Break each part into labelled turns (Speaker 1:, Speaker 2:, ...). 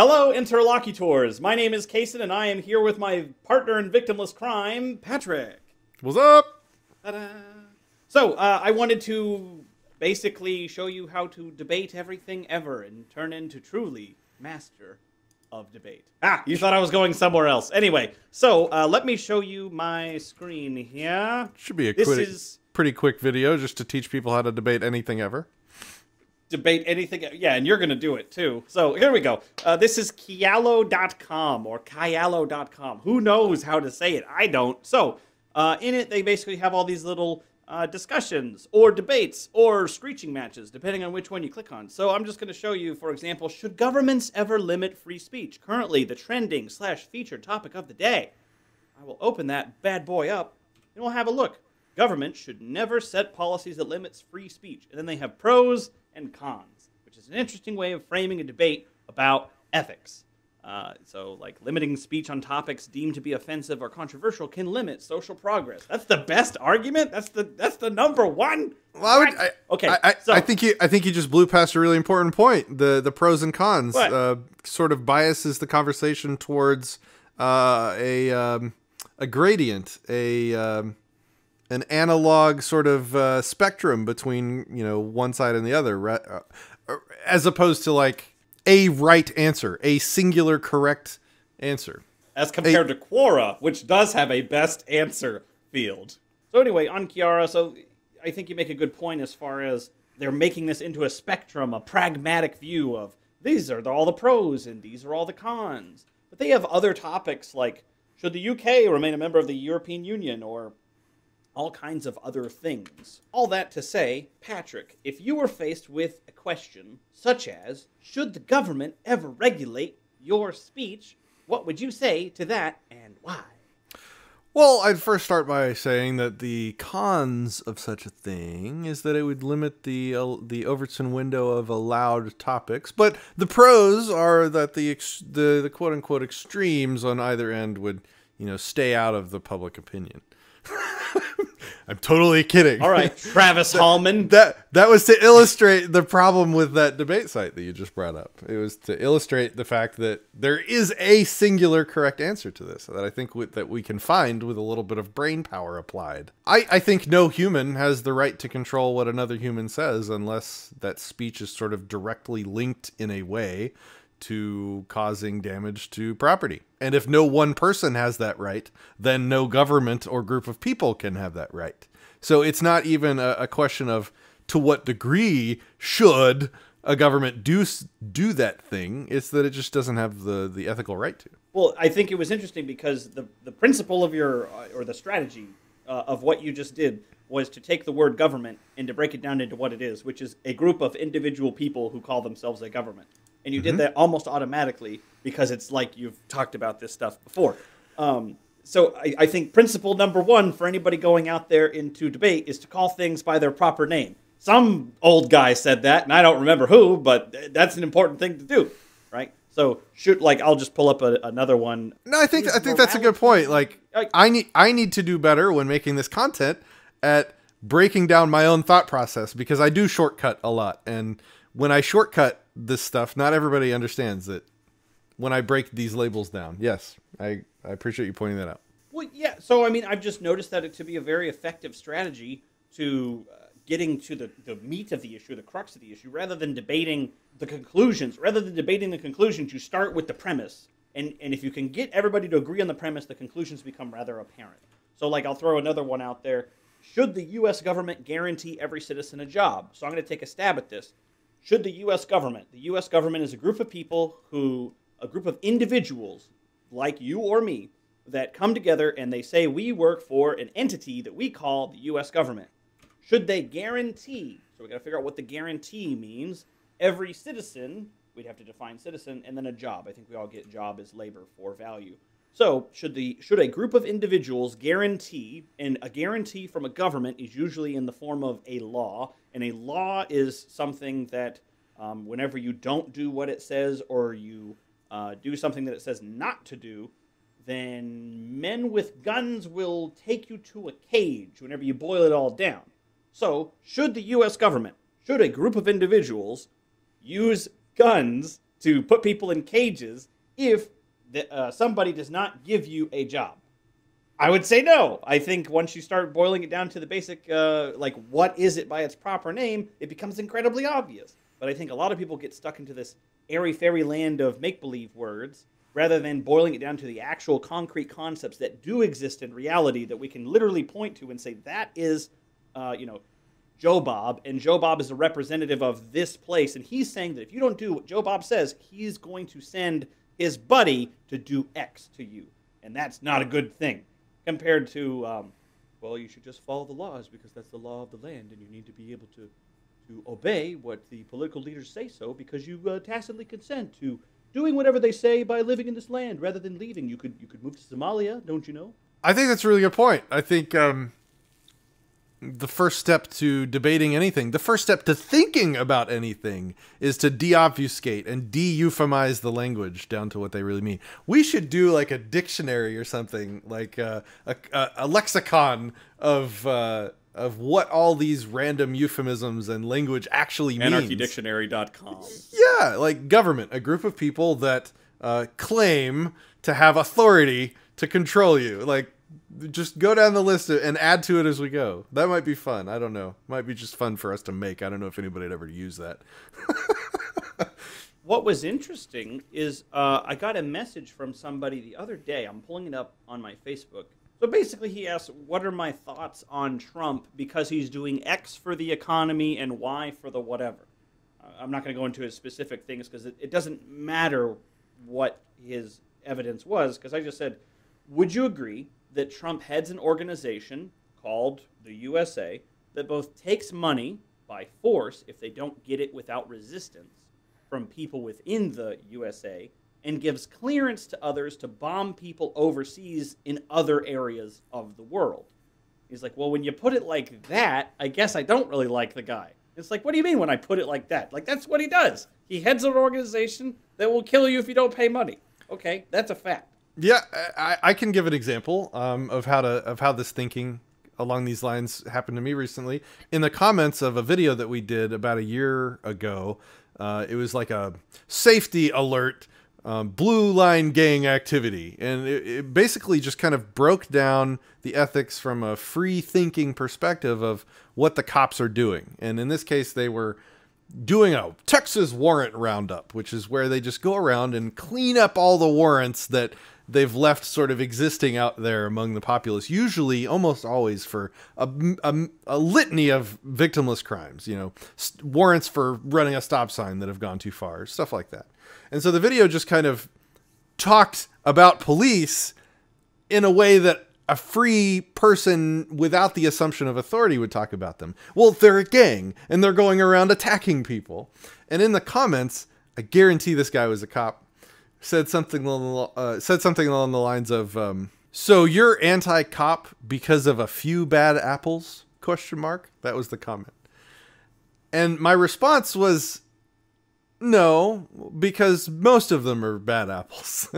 Speaker 1: Hello, interlocutors. My name is Kason, and I am here with my partner in victimless crime, Patrick.
Speaker 2: What's up?
Speaker 1: Ta-da. So, I wanted to basically show you how to debate everything ever and turn into truly master of debate. Ah, you thought I was going somewhere else. Anyway, so let me show you my screen here.
Speaker 2: Should be a
Speaker 1: This
Speaker 2: pretty quick video just to teach people how to debate anything ever.
Speaker 1: Debate anything. Yeah, and you're going to do it, too. So, here we go. This is Kialo.com or Kialo.com. Who knows how to say it? I don't. So, in it, they basically have all these little discussions or debates or screeching matches, depending on which one you click on. So, I'm just going to show you, for example, should governments ever limit free speech? Currently, the trending/featured topic of the day. I will open that bad boy up, and we'll have a look. Government should never set policies that limits free speech. And then they have pros and cons, which is an interesting way of framing a debate about ethics. So, like, limiting speech on topics deemed to be offensive or controversial can limit social progress. That's the best argument. That's the number one.
Speaker 2: Well,
Speaker 1: So
Speaker 2: I think you just blew past a really important point. The pros and cons sort of biases the conversation towards a gradient, an analog sort of spectrum between, one side and the other, as opposed to like a right answer, a singular correct answer.
Speaker 1: As compared to Quora, which does have a best answer field. So anyway, on Kiara, so I think you make a good point as far as they're making this into a spectrum, a pragmatic view of these are all the pros and these are all the cons. But they have other topics like, should the UK remain a member of the European Union, or all kinds of other things. All that to say, Patrick, if you were faced with a question such as, should the government ever regulate your speech, what would you say to that and why?
Speaker 2: Well, I'd first start by saying that the cons of such a thing is that it would limit the Overton window of allowed topics, but the pros are that the quote-unquote extremes on either end would, stay out of the public opinion. I'm totally kidding.
Speaker 1: All right, Travis Hallman.
Speaker 2: That was to illustrate the problem with that debate site that you just brought up. It was to illustrate the fact that there is a singular correct answer to this that I think that we can find with a little bit of brain power applied. I think no human has the right to control what another human says unless that speech is sort of directly linked in a way to causing damage to property. And if no one person has that right, then no government or group of people can have that right. So it's not even a question of to what degree should a government do that thing. It's that it just doesn't have the ethical right to.
Speaker 1: Well, I think it was interesting because the principle of your, or the strategy of what you just did was to take the word government and to break it down into what it is, which is a group of individual people who call themselves a government. And you did that almost automatically because it's like you've talked about this stuff before. So I think principle number one for anybody going out there into debate is to call things by their proper name. Some old guy said that, and I don't remember who, but that's an important thing to do, right? So I'll just pull up another one.
Speaker 2: No, I think that's a good point. Like I need to do better when making this content at breaking down my own thought process because I do shortcut a lot, and when I shortcut this stuff, not everybody understands that when I break these labels down. Yes, I appreciate you pointing that out.
Speaker 1: Well, yeah. So, I mean, I've just noticed that it to be a very effective strategy to getting to the meat of the issue, the crux of the issue, rather than debating the conclusions. You start with the premise. And if you can get everybody to agree on the premise, the conclusions become rather apparent. So, like, I'll throw another one out there. Should the U.S. government guarantee every citizen a job? So I'm going to take a stab at this. Should the U.S. government is a group of people a group of individuals like you or me that come together and they say we work for an entity that we call the U.S. government. Should they guarantee, so we got to figure out what the guarantee means, every citizen, we'd have to define citizen, and then a job. I think we all get job as labor for value. So should a group of individuals guarantee, and a guarantee from a government is usually in the form of a law, and a law is something that whenever you don't do what it says or you do something that it says not to do, then men with guns will take you to a cage whenever you boil it all down. So should the U.S. government, should a group of individuals use guns to put people in cages if somebody does not give you a job? I would say no. I think once you start boiling it down to the basic, like, what is it by its proper name, it becomes incredibly obvious. But I think a lot of people get stuck into this airy-fairy land of make-believe words rather than boiling it down to the actual concrete concepts that do exist in reality that we can literally point to and say, that is, Joe Bob, and Joe Bob is a representative of this place, and he's saying that if you don't do what Joe Bob says, he's going to send his buddy to do X to you, and that's not a good thing. Compared to, well, you should just follow the laws because that's the law of the land, and you need to be able to obey what the political leaders say so because you tacitly consent to doing whatever they say by living in this land rather than leaving. You could move to Somalia, don't you know?
Speaker 2: I think that's a really good point. I think the first step to debating anything, the first step to thinking about anything is to de-obfuscate and de-euphemize the language down to what they really mean. We should do like a dictionary or something, like a lexicon of what all these random euphemisms and language actually means.
Speaker 1: Anarchydictionary.com.
Speaker 2: Yeah, like government, a group of people that claim to have authority to control you. Like, just go down the list and add to it as we go. That might be fun. I don't know. Might be just fun for us to make. I don't know if anybody would ever use that.
Speaker 1: What was interesting is I got a message from somebody the other day. I'm pulling it up on my Facebook. So basically he asked, what are my thoughts on Trump because he's doing X for the economy and Y for the whatever. I'm not going to go into his specific things because it doesn't matter what his evidence was, because I just said, would you agree that Trump heads an organization called the USA that both takes money by force, if they don't get it without resistance, from people within the USA, and gives clearance to others to bomb people overseas in other areas of the world? He's like, well, when you put it like that, I guess I don't really like the guy. It's like, what do you mean when I put it like that? Like, that's what he does. He heads an organization that will kill you if you don't pay money. Okay, that's a fact.
Speaker 2: Yeah, I can give an example of how this thinking along these lines happened to me recently. In the comments of a video that we did about a year ago, it was like a safety alert, blue line gang activity. And it basically just kind of broke down the ethics from a free thinking perspective of what the cops are doing. And in this case, they were doing a Texas warrant roundup, which is where they just go around and clean up all the warrants that they've left sort of existing out there among the populace, usually, almost always, for a litany of victimless crimes, warrants for running a stop sign that have gone too far, stuff like that. And so the video just kind of talked about police in a way that a free person without the assumption of authority would talk about them. Well, they're a gang and they're going around attacking people. And in the comments, I guarantee this guy was a cop, said something along the lines of, so you're anti-cop because of a few bad apples? ? That was the comment. And my response was, no, because most of them are bad apples.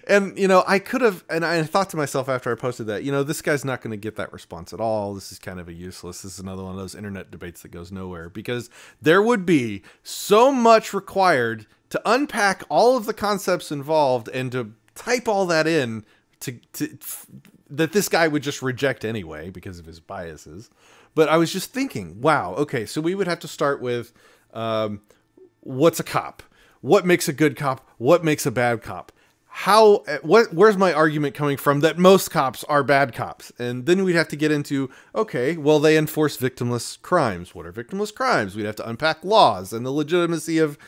Speaker 2: And, I could have, and I thought to myself after I posted that, this guy's not going to get that response at all. This is kind of this is another one of those internet debates that goes nowhere, because there would be so much required to unpack all of the concepts involved and to type all that in that this guy would just reject anyway because of his biases. But I was just thinking, wow, okay, so we would have to start with, what's a cop? What makes a good cop? What makes a bad cop? Where's my argument coming from that most cops are bad cops? And then we'd have to get into, okay, well, they enforce victimless crimes. What are victimless crimes? We'd have to unpack laws and the legitimacy of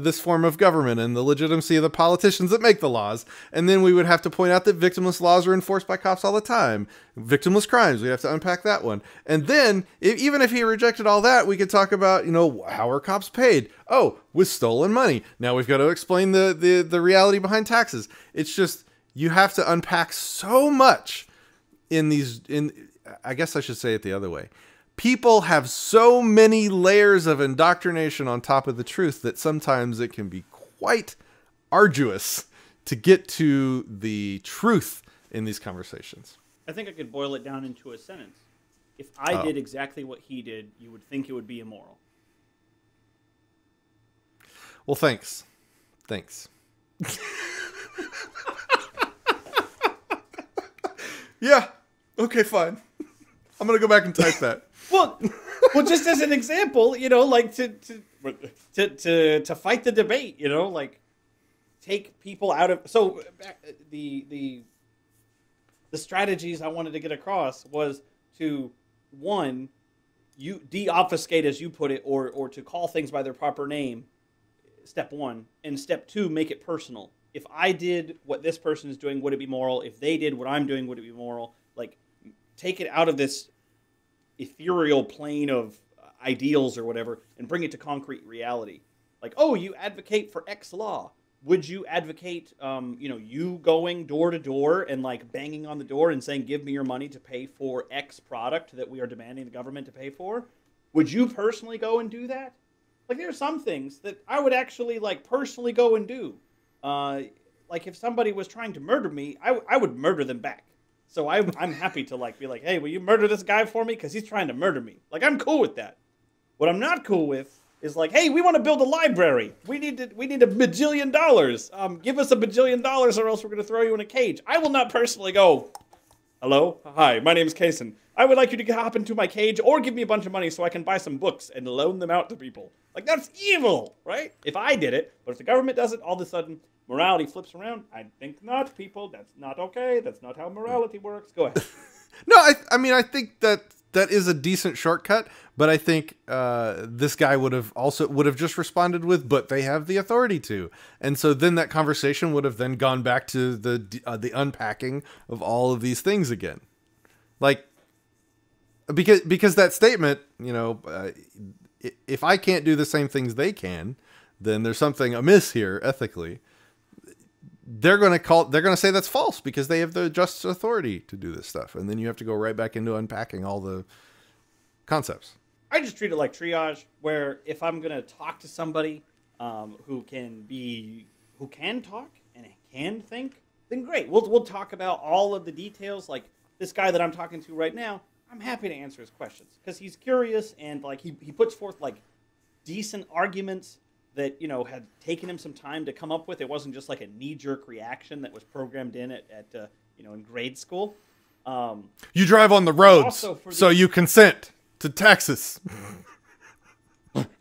Speaker 2: this form of government and the legitimacy of the politicians that make the laws. And then we would have to point out that victimless laws are enforced by cops all the time. Victimless crimes, we have to unpack that one. And then, even if he rejected all that, we could talk about, how are cops paid? Oh, with stolen money. Now we've got to explain the reality behind taxes. It's just, you have to unpack so much I guess I should say it the other way. People have so many layers of indoctrination on top of the truth that sometimes it can be quite arduous to get to the truth in these conversations.
Speaker 1: I think I could boil it down into a sentence. If I did exactly what he did, you would think it would be immoral.
Speaker 2: Well, thanks. Yeah. Okay, fine. I'm going to go back and type that.
Speaker 1: Well, just as an example, you know, like to fight the debate, you know, like take people out of. So the strategies I wanted to get across was to, one, you de-obfuscate, as you put it, or to call things by their proper name. Step one, and step two, make it personal. If I did what this person is doing, would it be moral? If they did what I'm doing, would it be moral? Like, take it out of this ethereal plane of ideals or whatever and bring it to concrete reality. Like, oh, you advocate for X law. Would you advocate, you going door to door and like banging on the door and saying, give me your money to pay for X product that we are demanding the government to pay for? Would you personally go and do that? Like, there are some things that I would actually like personally go and do. Like if somebody was trying to murder me, I would murder them back. So I'm happy to like be like, hey, will you murder this guy for me? Because he's trying to murder me. Like, I'm cool with that. What I'm not cool with is like, hey, we want to build a library. We need $1 bajillion. Give us $1 bajillion or else we're going to throw you in a cage. I will not personally go, hello, hi, my name is Kason. I would like you to hop into my cage or give me a bunch of money so I can buy some books and loan them out to people. Like, that's evil, right? If I did it, but if the government does it, all of a sudden morality flips around. I think not, people. That's not okay. That's not how morality works. Go ahead.
Speaker 2: No, I mean, I think that is a decent shortcut, but I think this guy would have just responded with, but they have the authority to. And so then that conversation would have then gone back to the unpacking of all of these things again. Like, because that statement, you know, if I can't do the same things they can, then there's something amiss here ethically. They're going to say that's false because they have the just authority to do this stuff. And then you have to go right back into unpacking all the concepts.
Speaker 1: I just treat it like triage, where if I'm going to talk to somebody who can talk and can think, then great. We'll talk about all of the details. Like this guy that I'm talking to right now, I'm happy to answer his questions because he's curious and like he puts forth like decent arguments that, you know, had taken him some time to come up with. It wasn't just like a knee-jerk reaction that was programmed in in grade school.
Speaker 2: You drive on the roads, so you consent to taxes.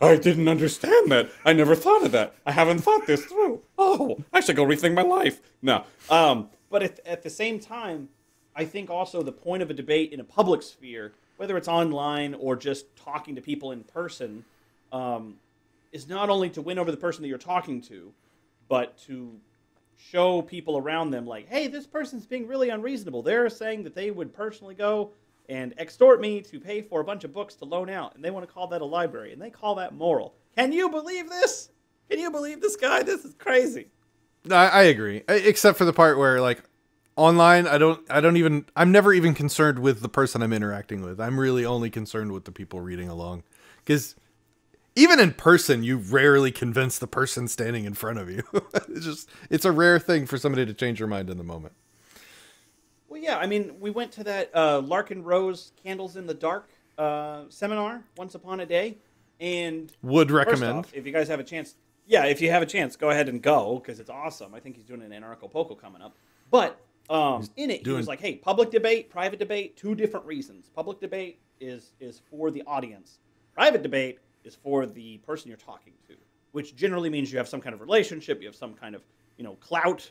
Speaker 1: I didn't understand that. I never thought of that. I haven't thought this through. Oh, I should go rethink my life. No. But at the same time, I think also the point of a debate in a public sphere, whether it's online or just talking to people in person, is not only to win over the person that you're talking to, but to show people around them like, hey, this person's being really unreasonable. They're saying that they would personally go and extort me to pay for a bunch of books to loan out, and they want to call that a library, and they call that moral. Can you believe this? Can you believe this guy? This is crazy.
Speaker 2: I agree, except for the part where, like, online, I'm never even concerned with the person I'm interacting with. I'm really only concerned with the people reading along, because even in person, you rarely convince the person standing in front of you. It's a rare thing for somebody to change their mind in the moment.
Speaker 1: Well, yeah, I mean, we went to that Larkin Rose Candles in the Dark seminar once upon a day, and
Speaker 2: would recommend.
Speaker 1: Off, if you guys have a chance, if you have a chance, go ahead and go, because it's awesome. I think he's doing an anarcho-poco coming up. But in it, he was like, hey, public debate, private debate, two different reasons. Public debate is for the audience. Private debate is for the person you're talking to, which generally means you have some kind of relationship, you have some kind of, clout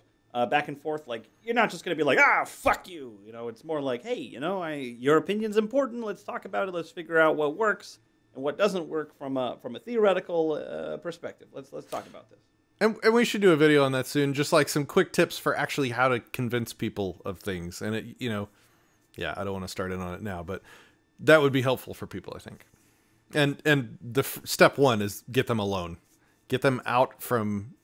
Speaker 1: back and forth. Like, you're not just going to be like, fuck you. It's more like, hey, your opinion's important. Let's talk about it. Let's figure out what works and what doesn't work from a theoretical perspective. Let's talk about this.
Speaker 2: And we should do a video on that soon. Just like some quick tips for actually how to convince people of things. And I don't want to start in on it now, but that would be helpful for people, I think. And the step one is get them alone, get them out from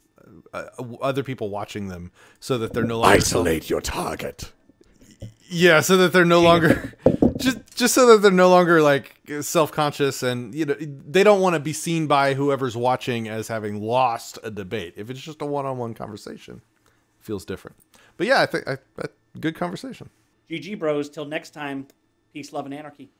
Speaker 2: other people watching them, so that they're no longer
Speaker 3: isolate your target.
Speaker 2: Yeah, so that they're no longer just so that they're no longer like self-conscious, and they don't want to be seen by whoever's watching as having lost a debate. If it's just a one-on-one conversation, it feels different. But yeah, I think good conversation.
Speaker 1: GG bros, till next time. Peace, love, and anarchy.